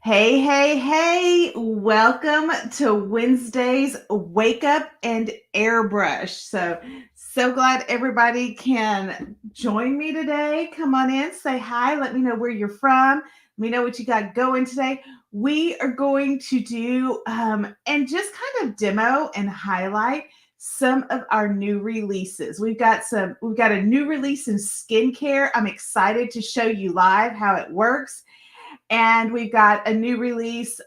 Hey, hey, hey, welcome to Wednesday's Wake Up and Airbrush. So glad everybody can join me today. Come on in, say hi, let me know where you're from, let me know what you got going today. We are going to do and just kind of demo and highlight some of our new releases. We've got a new release in skincare. I'm excited to show you live how it works. And we've got a new release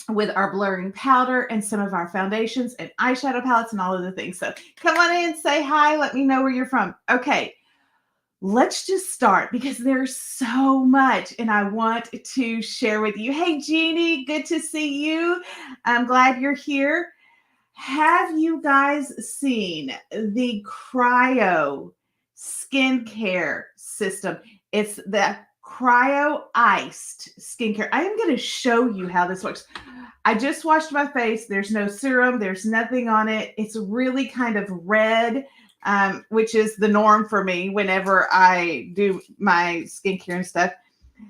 with our blurring powder and some of our foundations and eyeshadow palettes and all of the things. So come on in, say hi, let me know where you're from. Okay, let's just start because there's so much and I want to share with you. Hey, Jeannie, good to see you. I'm glad you're here. Have you guys seen the cryo skincare system? It's the cryo iced skincare. I am going to show you how this works. I just washed my face. There's no serum. There's nothing on it. It's really kind of red, which is the norm for me whenever I do my skincare and stuff.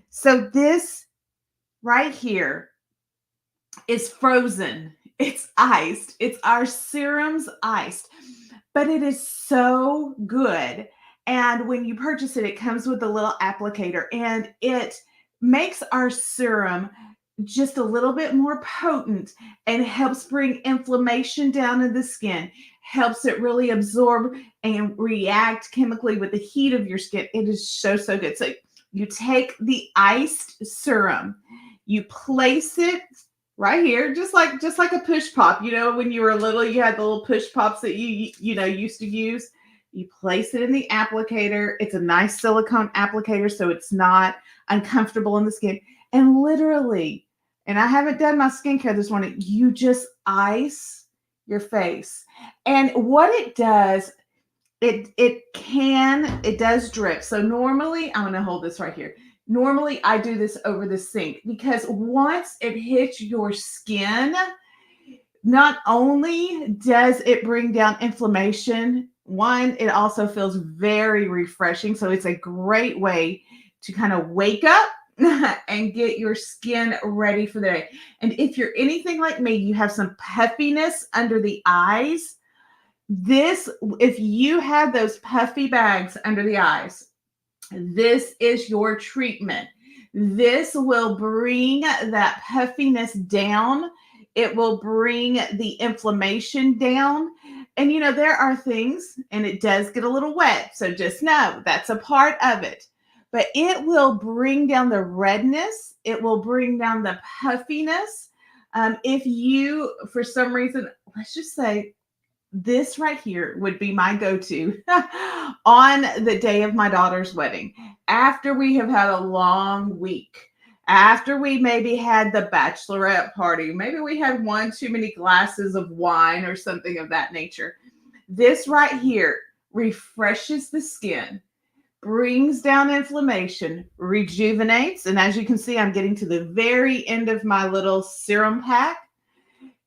So this right here is frozen. It's iced. It's our serums iced, but it is so good. And when you purchase it, it comes with a little applicator and it makes our serum just a little bit more potent and helps bring inflammation down in the skin, helps it really absorb and react chemically with the heat of your skin. It is so, so good. So you take the iced serum, you place it right here, just like a push pop. You know, when you were little, you had the little push pops that you used to use. You place it in the applicator. It's a nice silicone applicator, so it's not uncomfortable in the skin. And literally, and I haven't done my skincare this morning, you just ice your face. And what it does, it does drip. So normally, I'm gonna hold this right here. Normally, I do this over the sink because once it hits your skin, not only does it bring down inflammation, one, it also feels very refreshing. So it's a great way to kind of wake up and get your skin ready for the day. And if you're anything like me, you have some puffiness under the eyes. If you have those puffy bags under the eyes, this is your treatment. This will bring that puffiness down. It will bring the inflammation down. And there are things, and it does get a little wet. So just know that's a part of it. But it will bring down the redness. It will bring down the puffiness. If you, for some reason, let's just say, this right here would be my go-to on the day of my daughter's wedding. After we have had a long week, after we maybe had the bachelorette party, maybe we had one too many glasses of wine or something of that nature. This right here refreshes the skin, brings down inflammation, rejuvenates. And as you can see, I'm getting to the very end of my little serum pack.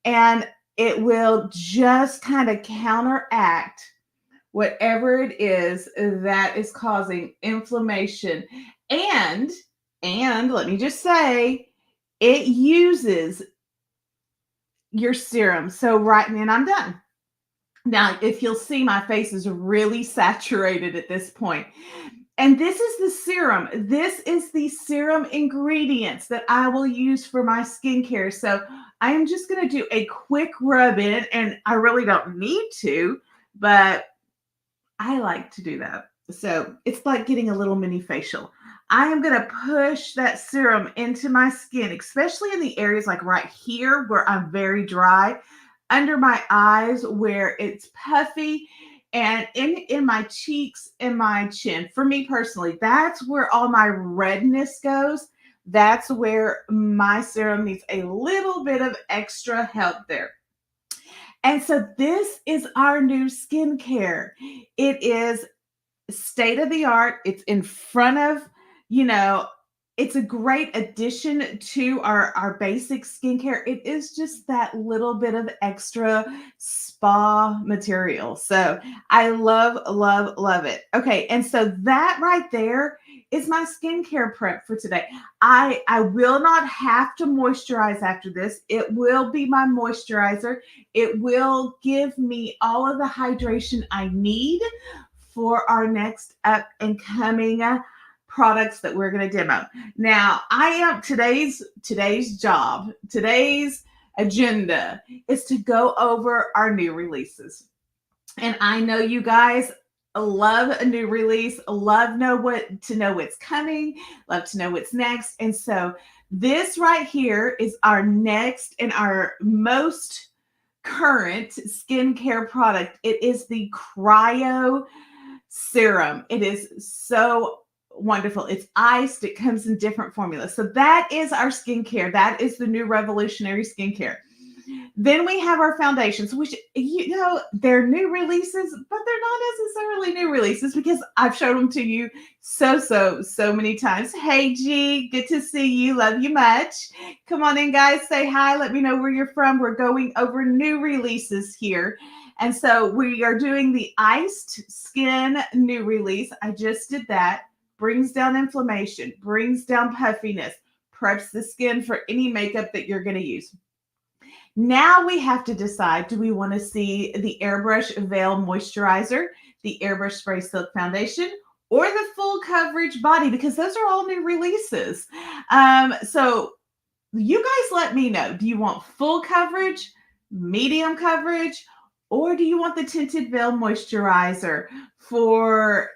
And it will just kind of counteract whatever it is that is causing inflammation. And let me just say, it uses your serum. So right now, I'm done. Now, if you'll see, my face is really saturated at this point. And this is the serum. This is the serum ingredients that I will use for my skincare. So I am just going to do a quick rub in, and I really don't need to, but I like to do that. So it's like getting a little mini facial. I am going to push that serum into my skin, especially in the areas like right here where I'm very dry, under my eyes where it's puffy, and in my cheeks and my chin. For me personally, that's where all my redness goes. That's where my serum needs a little bit of extra help there. And so this is our new skincare. It is state of the art. It's in front of, it's a great addition to our basic skincare. It is just that little bit of extra spa material. So I love, love, love it. Okay. And so that right there is my skincare prep for today. I will not have to moisturize after this. It will be my moisturizer. It will give me all of the hydration I need for our next up and coming products that we're going to demo. Now, I am today's job, today's agenda is to go over our new releases. And I know you guys love a new release, love to know what's coming, love to know what's next. And so this right here is our next and our most current skincare product. It is the Cryo Serum. It is so wonderful. It's iced. It comes in different formulas. So that is our skincare. That is the new revolutionary skincare. Then we have our foundations, which, they're new releases, but they're not necessarily new releases because I've showed them to you so many times. Hey, G, good to see you. Love you much. Come on in, guys. Say hi. Let me know where you're from. We're going over new releases here. And so we are doing the Iced Skin new release. I just did that. Brings down inflammation, brings down puffiness, preps the skin for any makeup that you're going to use. Now we have to decide, do we want to see the Airbrush Veil Moisturizer, the Airbrush Spray Silk Foundation, or the full coverage body? Because those are all new releases. So you guys let me know. Do you want full coverage, medium coverage, or do you want the Tinted Veil Moisturizer for,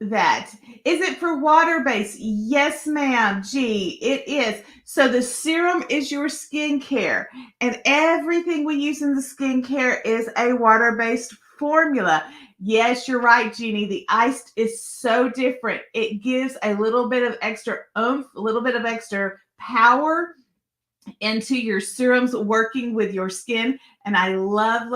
that? Is it for water-based? Yes, ma'am. G, it is. So the serum is your skincare, and everything we use in the skincare is a water-based formula. Yes, you're right, Jeannie. The iced is so different. It gives a little bit of extra oomph, a little bit of extra power into your serums working with your skin. And I love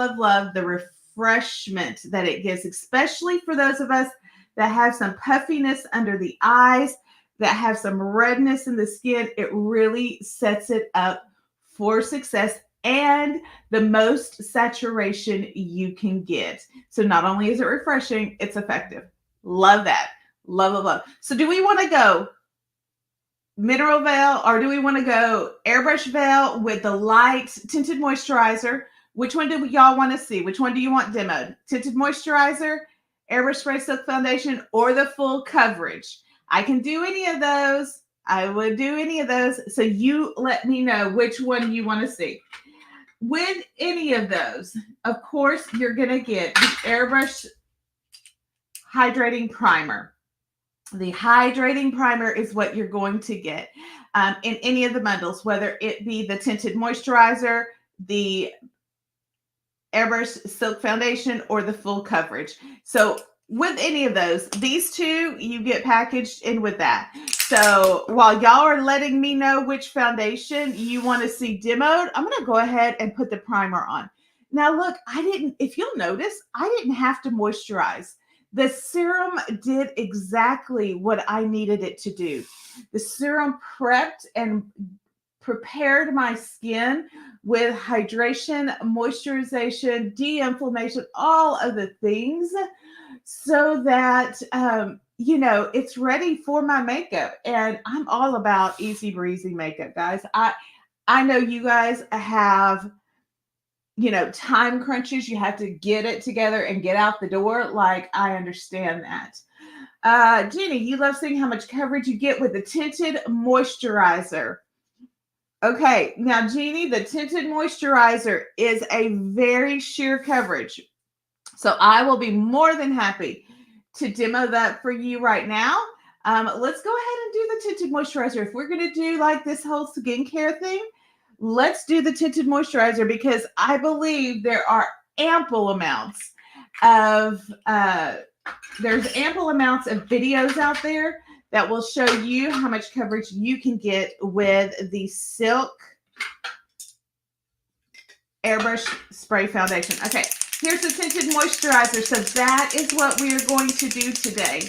the refreshment that it gives, especially for those of us that have some puffiness under the eyes, that have some redness in the skin. It really sets it up for success and the most saturation you can get. So not only is it refreshing, it's effective. Love that. Love. So do we want to go mineral veil or do we want to go airbrush veil with the light tinted moisturizer? Which one do y'all want to see? Which one do you want demoed? Tinted moisturizer, Airbrush Spray Silk Foundation, or the full coverage? I can do any of those. I would do any of those. So you let me know which one you want to see. With any of those, of course, you're going to get the Airbrush Hydrating Primer. The Hydrating Primer is what you're going to get in any of the bundles, whether it be the Tinted Moisturizer, the Airbrush Silk Foundation, or the full coverage. So with any of those, these two, you get packaged in with that. So while y'all are letting me know which foundation you want to see demoed, I'm going to go ahead and put the primer on. Now look, if you'll notice, I didn't have to moisturize. The serum did exactly what I needed it to do. The serum prepped and prepared my skin with hydration, moisturization, de-inflammation, all of the things so that, it's ready for my makeup. And I'm all about easy breezy makeup, guys. I know you guys have, time crunches. You have to get it together and get out the door. Like, I understand that. Jenny, you love seeing how much coverage you get with the tinted moisturizer. Okay, now Jeannie, the tinted moisturizer is a very sheer coverage. So I will be more than happy to demo that for you right now. Let's go ahead and do the tinted moisturizer. If we're going to do like this whole skincare thing, let's do the tinted moisturizer because I believe there are ample amounts of videos out there that will show you how much coverage you can get with the Silk Airbrush Spray Foundation. Okay, here's the tinted moisturizer. So that is what we are going to do today.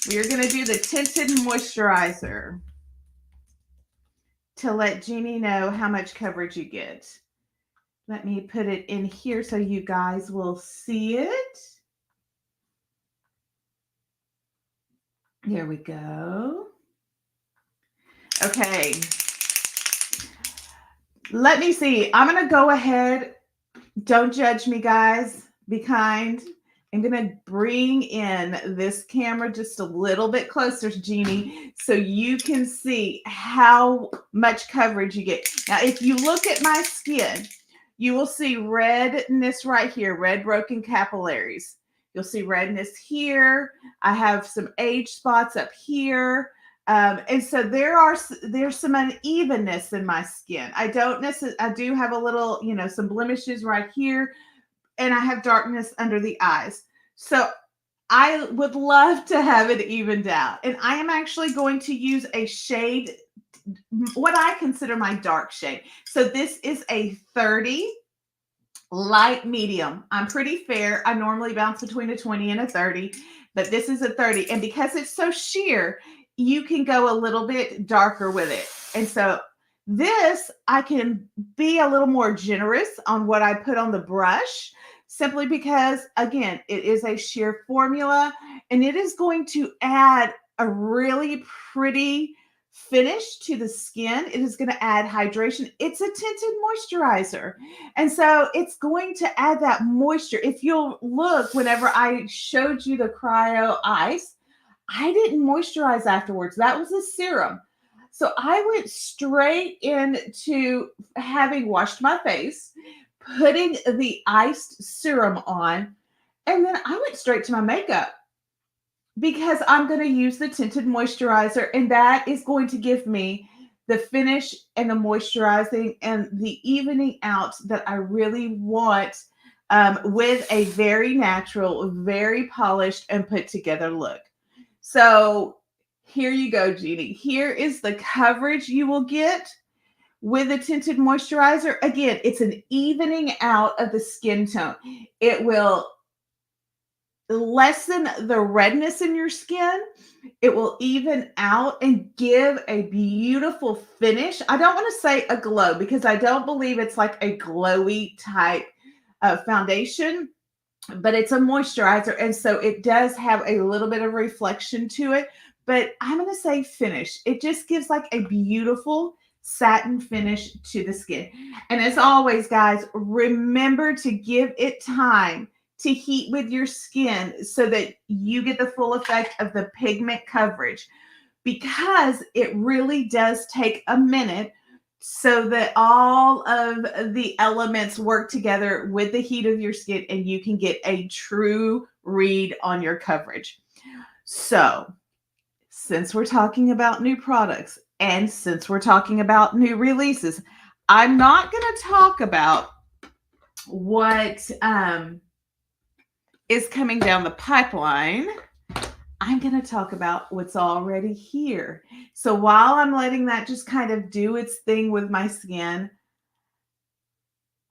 We are going to do the tinted moisturizer to let Jeannie know how much coverage you get. Let me put it in here so you guys will see it. Here we go. Okay. Let me see. I'm going to go ahead. Don't judge me, guys. Be kind. I'm going to bring in this camera just a little bit closer, Jeannie, so you can see how much coverage you get. Now, if you look at my skin, you will see redness right here, red broken capillaries. You'll see redness here. I have some age spots up here. And so there's some unevenness in my skin. I do have a little, some blemishes right here, and I have darkness under the eyes. So I would love to have it evened out. And I am actually going to use a shade, what I consider my dark shade. So this is a 30 light medium. I'm pretty fair. I normally bounce between a 20 and a 30, but this is a 30. And because it's so sheer, you can go a little bit darker with it. And so this, I can be a little more generous on what I put on the brush, simply because, again, it is a sheer formula and it is going to add a really pretty finish to the skin. It is going to add hydration. It's a tinted moisturizer. And so it's going to add that moisture. If you'll look, whenever I showed you the cryo ice, I didn't moisturize afterwards. That was a serum. So I went straight into having washed my face, putting the iced serum on, and then I went straight to my makeup because I'm going to use the tinted moisturizer, and that is going to give me the finish and the moisturizing and the evening out that I really want, with a very natural, very polished and put together look. So here you go, Jeannie. Here is the coverage you will get with a tinted moisturizer. Again, it's an evening out of the skin tone. It will lessen the redness in your skin. It will even out and give a beautiful finish. I don't want to say a glow because I don't believe it's like a glowy type of foundation, but it's a moisturizer. And so it does have a little bit of reflection to it, but I'm going to say finish. It just gives like a beautiful satin finish to the skin. And as always, guys, remember to give it time to heat with your skin so that you get the full effect of the pigment coverage, because it really does take a minute so that all of the elements work together with the heat of your skin and you can get a true read on your coverage. So, since we're talking about new products and since we're talking about new releases, I'm not going to talk about what is coming down the pipeline. I'm going to talk about what's already here. So while I'm letting that just kind of do its thing with my skin,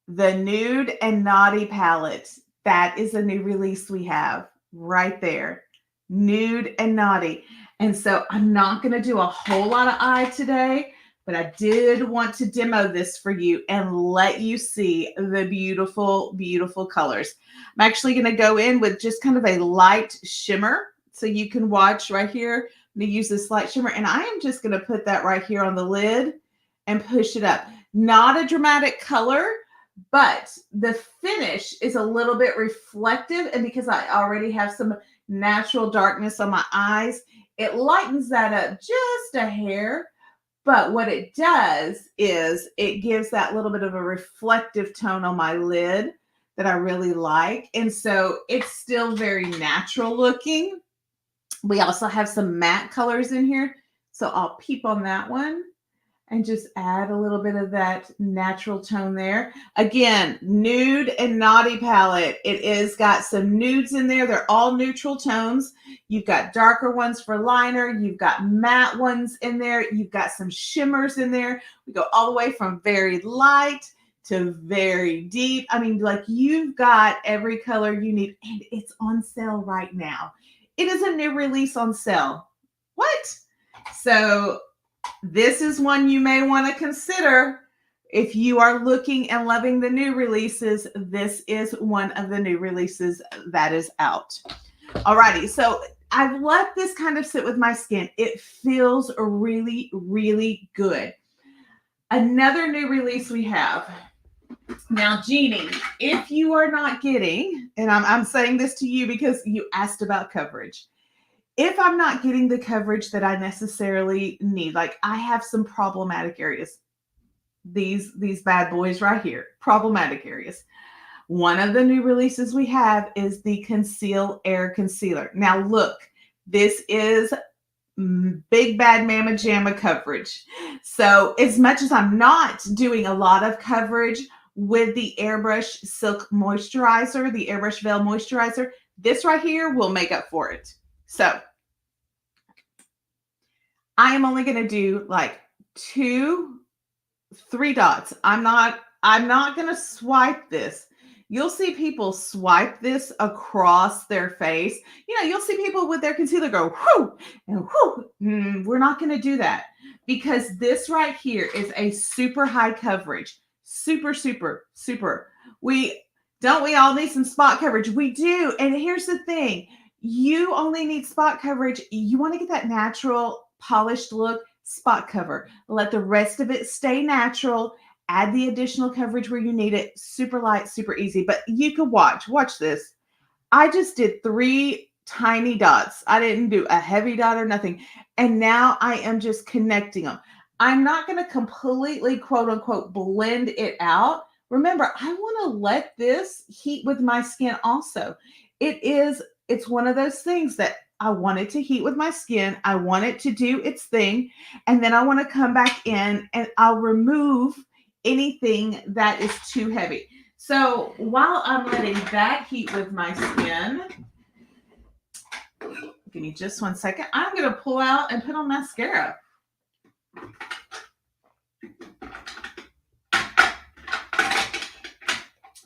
the Nude and Naughty palette, that is a new release we have right there. Nude and Naughty. And so I'm not going to do a whole lot of eye today, but I did want to demo this for you and let you see the beautiful, beautiful colors. I'm actually going to go in with just kind of a light shimmer. So you can watch right here. I'm going to use this light shimmer, and I am just going to put that right here on the lid and push it up. Not a dramatic color, but the finish is a little bit reflective. And because I already have some natural darkness on my eyes, it lightens that up just a hair. But what it does is it gives that little bit of a reflective tone on my lid that I really like. And so it's still very natural looking. We also have some matte colors in here. So I'll peep on that one and just add a little bit of that natural tone there. Again, Nude and Naughty palette. It is got some nudes in there. They're all neutral tones. You've got darker ones for liner. You've got matte ones in there. You've got some shimmers in there. We go all the way from very light to very deep. I mean, like, you've got every color you need, and it's on sale right now. It is a new release on sale. What? So this is one you may want to consider if you are looking and loving the new releases. This is one of the new releases that is out. Alrighty, so I've let this kind of sit with my skin. It feels really, really good. Another new release we have. Now, Jeannie, if you are not getting, and I'm saying this to you because you asked about coverage. If I'm not getting the coverage that I necessarily need, like I have some problematic areas, these bad boys right here, problematic areas. One of the new releases we have is the Conceal Air Concealer. Now, look, this is big bad mama jamma coverage. So as much as I'm not doing a lot of coverage with the Airbrush Silk Moisturizer, the Airbrush Veil Moisturizer, this right here will make up for it. So I am only going to do like 2-3 dots. I'm not going to swipe this. You'll see people swipe this across their face. You know, you'll see people with their concealer go, whoo, and whoo. We're not going to do that because this right here is a super high coverage. Super, super, super. We all need some spot coverage? We do. And here's the thing. You only need spot coverage. You want to get that natural, polished look, spot cover. Let the rest of it stay natural. Add the additional coverage where you need it. Super light, super easy. But you can watch this. I just did 3 tiny dots. I didn't do a heavy dot or nothing. And now I am just connecting them. I'm not going to completely, quote unquote, blend it out. Remember, I want to let this heat with my skin also. It's one of those things that I want it to heat with my skin. I want it to do its thing. And then I want to come back in and I'll remove anything that is too heavy. So while I'm letting that heat with my skin, give me just 1 second. I'm going to pull out and put on mascara.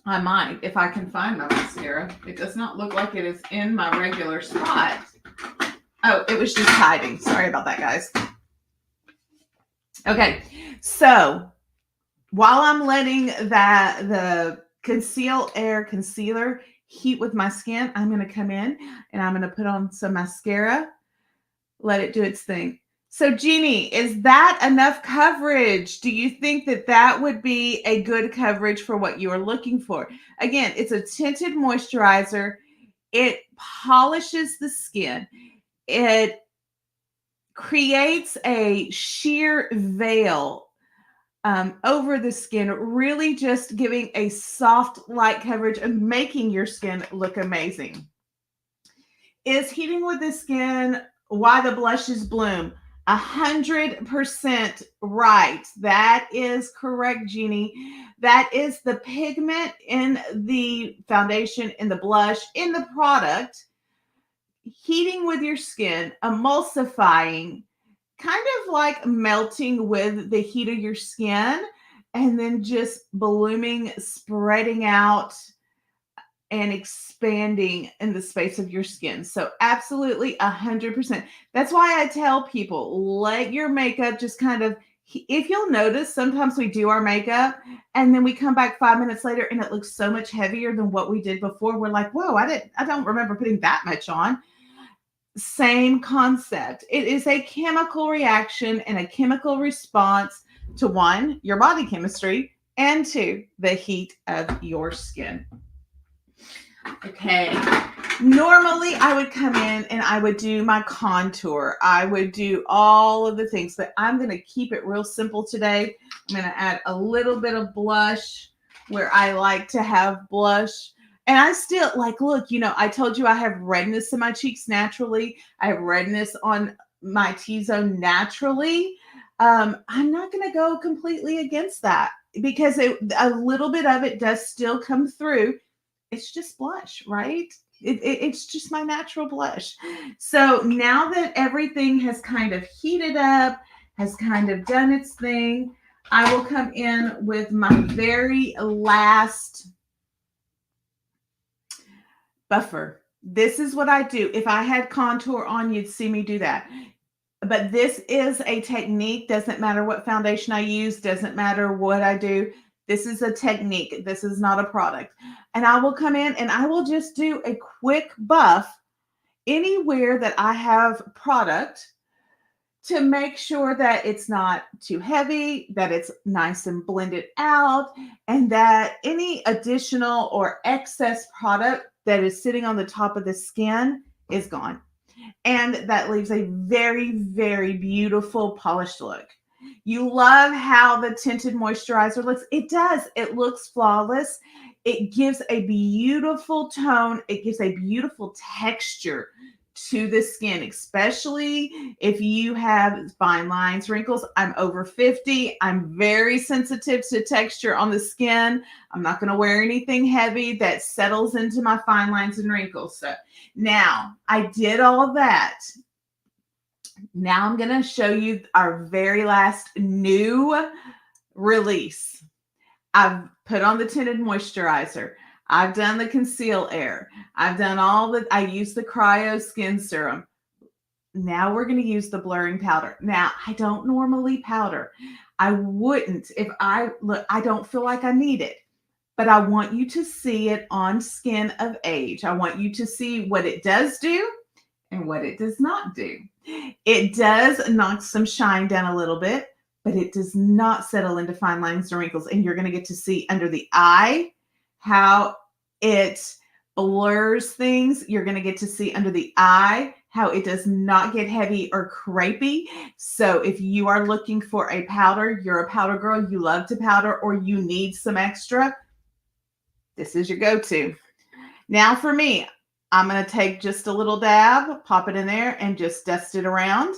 I might, if I can find my mascara. It does not look like it is in my regular spot. Oh, it was just hiding. Sorry about that, guys. Okay, so while I'm letting the Conceal Air Concealer heat with my skin, I'm going to come in and I'm going to put on some mascara, let it do its thing. So, Jeannie, is that enough coverage? Do you think that that would be a good coverage for what you are looking for? Again, it's a tinted moisturizer. It polishes the skin. It creates a sheer veil over the skin, really just giving a soft, light coverage and making your skin look amazing. Is heating with the skin why the blushes bloom? 100% right. That is correct, Jeannie. That is the pigment in the foundation, in the blush, in the product, heating with your skin, emulsifying, kind of like melting with the heat of your skin, and then just blooming, spreading out, and expanding in the space of your skin. So absolutely 100%. That's why I tell people, let your makeup just kind of, if you'll notice, sometimes we do our makeup and then we come back 5 minutes later and it looks so much heavier than what we did before. We're like, whoa, I don't remember putting that much on. Same concept. It is a chemical reaction and a chemical response to 1, your body chemistry, and 2, the heat of your skin. Okay. Normally I would come in and I would do my contour. I would do all of the things, but I'm going to keep it real simple today. I'm going to add a little bit of blush where I like to have blush. And I still like, look, you know, I told you I have redness in my cheeks naturally. I have redness on my T-zone naturally. I'm not going to go completely against that because a little bit of it does still come through. It's just blush, right? It's just my natural blush. So now that everything has kind of heated up, has kind of done its thing, I will come in with my very last buffer. This is what I do. If I had contour on, you'd see me do that. But this is a technique. Doesn't matter what foundation I use. Doesn't matter what I do. This is a technique. This is not a product. And I will come in and I will just do a quick buff anywhere that I have product to make sure that it's not too heavy, that it's nice and blended out, and that any additional or excess product that is sitting on the top of the skin is gone. And that leaves a very, very beautiful polished look. You love how the tinted moisturizer looks. It does. It looks flawless. It gives a beautiful tone. It gives a beautiful texture to the skin, especially if you have fine lines, wrinkles. I'm over 50. I'm very sensitive to texture on the skin. I'm not going to wear anything heavy that settles into my fine lines and wrinkles. So now I did all that. Now I'm going to show you our very last new release. I've put on the tinted moisturizer. I've done the conceal air. I've done I use the cryo skin serum. Now we're going to use the blurring powder. Now, I don't normally powder. I wouldn't if I don't feel like I need it. But I want you to see it on skin of age. I want you to see what it does do and what it does not do. It does knock some shine down a little bit, but it does not settle into fine lines and wrinkles. And you're going to get to see under the eye how it blurs things. You're going to get to see under the eye how it does not get heavy or crepey. So if you are looking for a powder, you're a powder girl, you love to powder, or you need some extra, this is your go-to. Now for me, I'm going to take just a little dab, pop it in there, and just dust it around.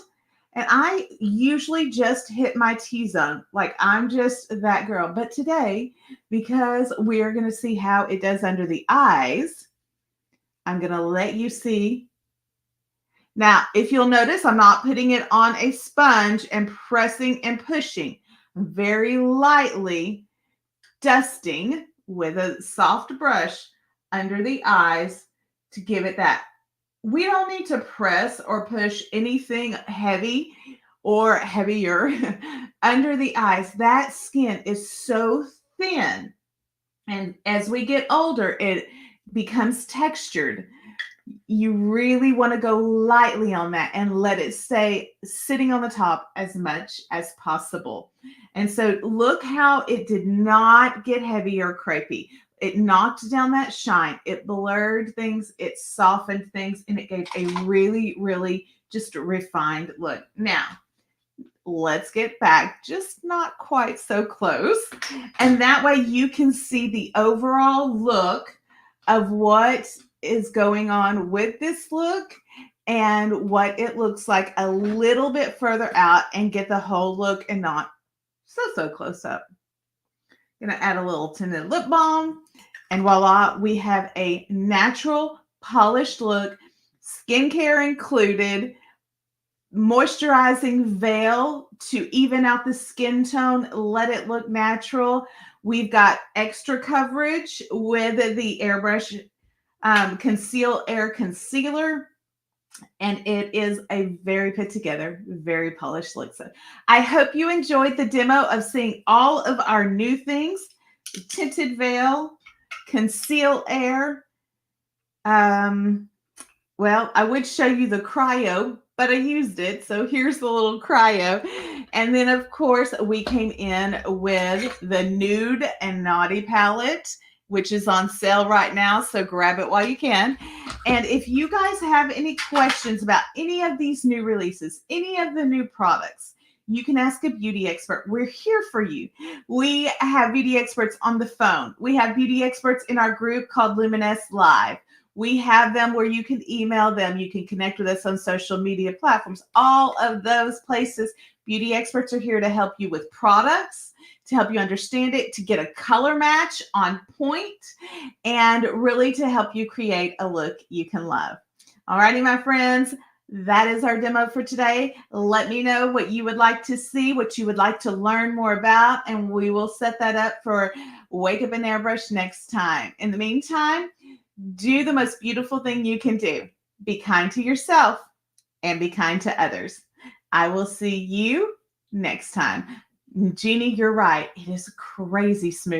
And I usually just hit my T-zone. Like I'm just that girl. But today, because we're going to see how it does under the eyes, I'm going to let you see. Now, if you'll notice, I'm not putting it on a sponge and pressing and pushing. I'm very lightly dusting with a soft brush under the eyes to give it that. We don't need to press or push anything heavy or heavier under the eyes. That skin is so thin. And as we get older, it becomes textured. You really want to go lightly on that and let it stay sitting on the top as much as possible. And so look how it did not get heavy or crepey. It knocked down that shine. It blurred things. It softened things. And it gave a really, really just refined look. Now, let's get back just not quite so close. And that way you can see the overall look of what is going on with this look and what it looks like a little bit further out and get the whole look and not so close up. Gonna add a little tinted lip balm, and voila, we have a natural polished look, skincare included, moisturizing veil to even out the skin tone, let it look natural. We've got extra coverage with the Airbrush Conceal Air Concealer. And it is a very put together, very polished look. So I hope you enjoyed the demo of seeing all of our new things. Tinted veil, Conceal Air. Well, I would show you the cryo, but I used it. So here's the little cryo. And then, of course, we came in with the Nude and Naughty palette, which is on sale right now. So grab it while you can. And if you guys have any questions about any of these new releases, any of the new products, you can ask a beauty expert. We're here for you. We have beauty experts on the phone. We have beauty experts in our group called Luminess Live. We have them where you can email them. You can connect with us on social media platforms. All of those places, beauty experts are here to help you with products, to help you understand it, to get a color match on point, and really to help you create a look you can love. All righty, my friends, that is our demo for today. Let me know what you would like to see, what you would like to learn more about, and we will set that up for Wake Up and Airbrush next time. In the meantime, do the most beautiful thing you can do. Be kind to yourself and be kind to others. I will see you next time. Jeannie, you're right. It is crazy smooth.